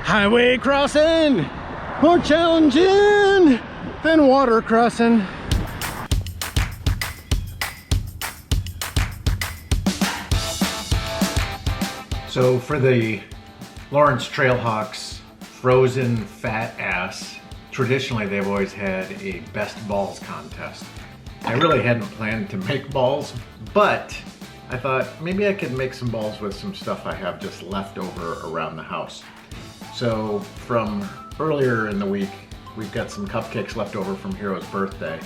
Highway crossing, more challenging than water crossing. So for the Lawrence Trailhawks frozen fat ass, traditionally they've always had a best balls contest. I really hadn't planned to make balls, but I thought maybe I could make some balls with some stuff I have just left over around the house. So from earlier in the week, we've got some cupcakes left over from Hero's birthday.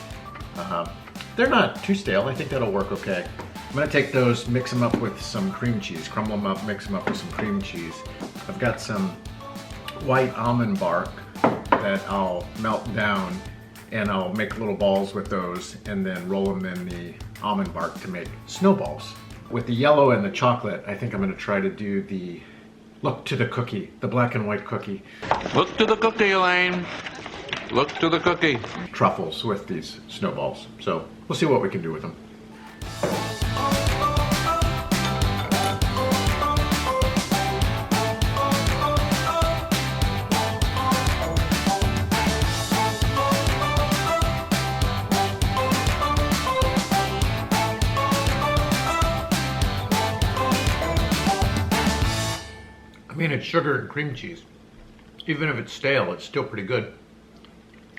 They're not too stale. I think that'll work okay. I'm gonna take those, mix them up with some cream cheese, crumble them up, mix them up with some cream cheese. I've got some white almond bark that I'll melt down, and I'll make little balls with those and then roll them in the almond bark to make snowballs. With the yellow and the chocolate, I think I'm gonna try to do the look to the cookie, the black and white cookie. Look to the cookie, Elaine. Look to the cookie. Truffles with these snowballs. So we'll see what we can do with them. I mean, it's sugar and cream cheese. Even if it's stale, it's still pretty good.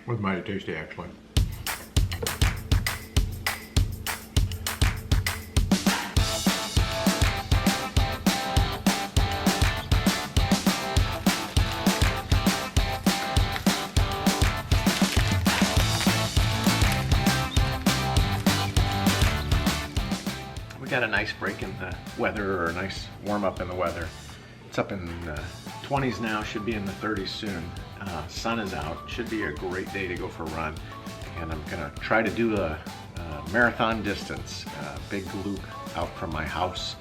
With mighty tasty, actually. We got a nice break in the weather, or a nice warm up in the weather. It's up in the 20s now, should be in the 30s soon. Sun is out, should be a great day to go for a run. And I'm gonna try to do a marathon distance, a big loop out from my house.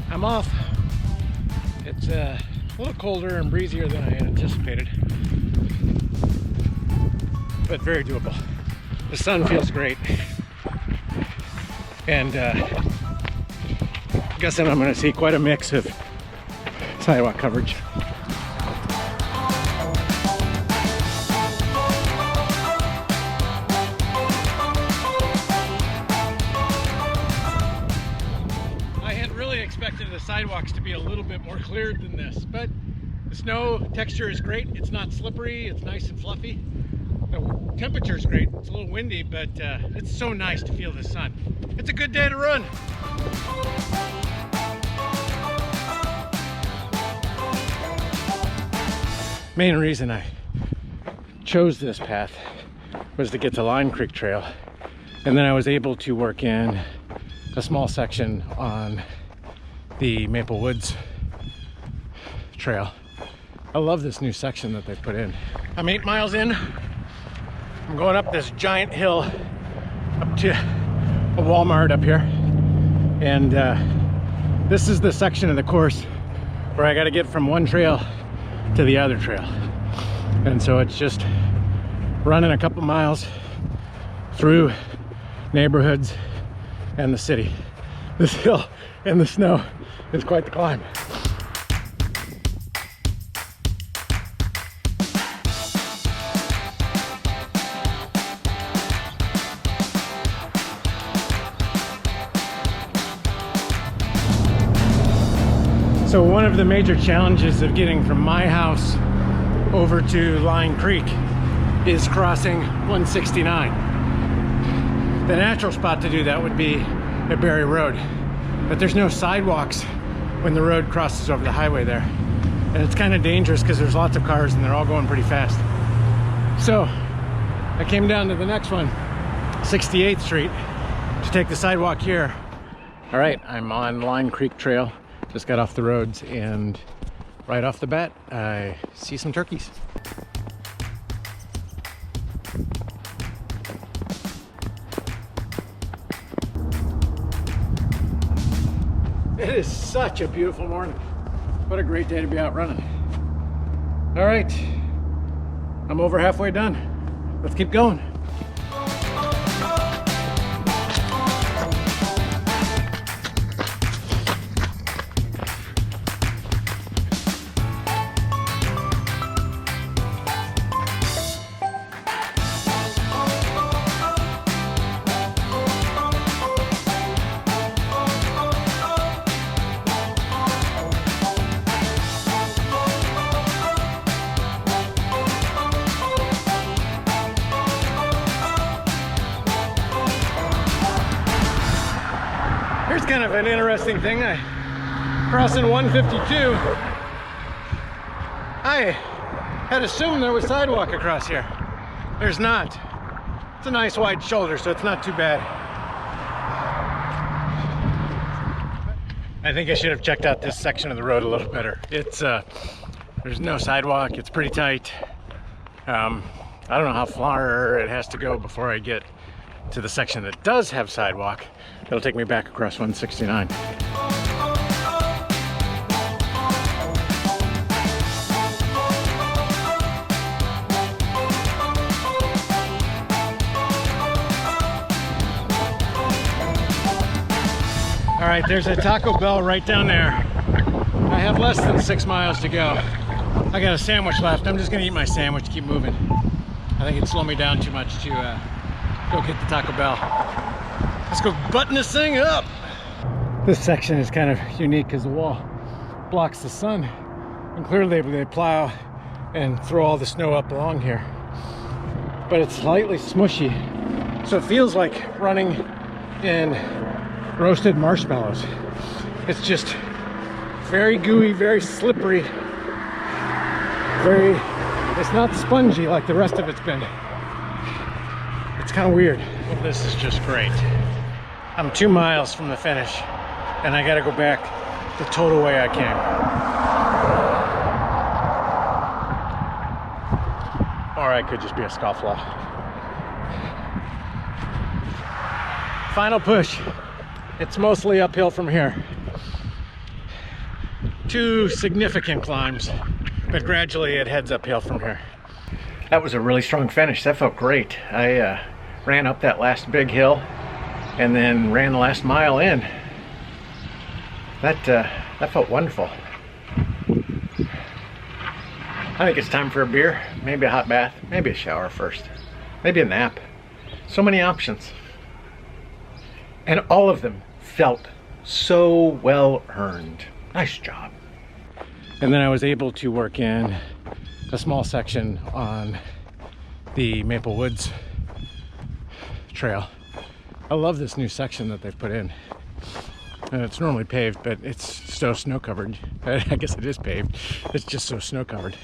I'm off. It's a little colder and breezier than I had anticipated, but very doable. The sun feels great. And guessing I'm going to see quite a mix of sidewalk coverage. I had really expected the sidewalks to be a little bit more cleared than this, but the snow texture is great. It's not slippery, it's nice and fluffy. The temperature is great. It's a little windy, but it's so nice to feel the sun. It's a good day to run. Main reason I chose this path was to get to Line Creek Trail, and then I was able to work in a small section on the Maple Woods Trail. I love this new section that they put in. I'm 8 miles in. I'm going up this giant hill up to a Walmart up here, and this is the section of the course where I got to get from one trail to the other trail, and so it's just running a couple miles through neighborhoods and the city. This hill in the snow is quite the climb. So one of the major challenges of getting from my house over to Line Creek is crossing 169. The natural spot to do that would be at Berry Road, but there's no sidewalks when the road crosses over the highway there. And it's kind of dangerous because there's lots of cars and they're all going pretty fast. So I came down to the next one, 68th Street, to take the sidewalk here. All right, I'm on Line Creek Trail. Just got off the roads, and right off the bat, I see some turkeys. It is such a beautiful morning. What a great day to be out running. All right, I'm over halfway done. Let's keep going. Here's kind of an interesting thing. Crossing 152. I had assumed there was sidewalk across here. There's not. It's a nice wide shoulder, so it's not too bad. I think I should have checked out this section of the road a little better. It's there's no sidewalk. It's pretty tight. I don't know how far it has to go before I get to the section that does have sidewalk. It'll take me back across 169. All right, there's a Taco Bell right down there. I have less than 6 miles to go. I got a sandwich left. I'm just gonna eat my sandwich, keep moving. I think it'd slow me down too much to go get the Taco Bell. Let's go button this thing up. This section is kind of unique because the wall blocks the sun. And clearly they plow and throw all the snow up along here. But it's slightly smushy. So it feels like running in roasted marshmallows. It's just very gooey, very slippery, it's not spongy like the rest of it's been. It's kind of weird. Well, this is just great. I'm 2 miles from the finish and I gotta go back the total way I came. Or I could just be a scofflaw. Final push. It's mostly uphill from here. 2 significant climbs, but gradually it heads uphill from here. That was a really strong finish. That felt great. I ran up that last big hill and then ran the last mile in. That felt wonderful. I think it's time for a beer, maybe a hot bath, maybe a shower first, maybe a nap. So many options. And all of them felt so well earned. Nice job. And then I was able to work in a small section on the Maple Woods trail. I love this new section that they've put in. And it's normally paved, but it's so snow covered. I guess it is paved. It's just so snow covered.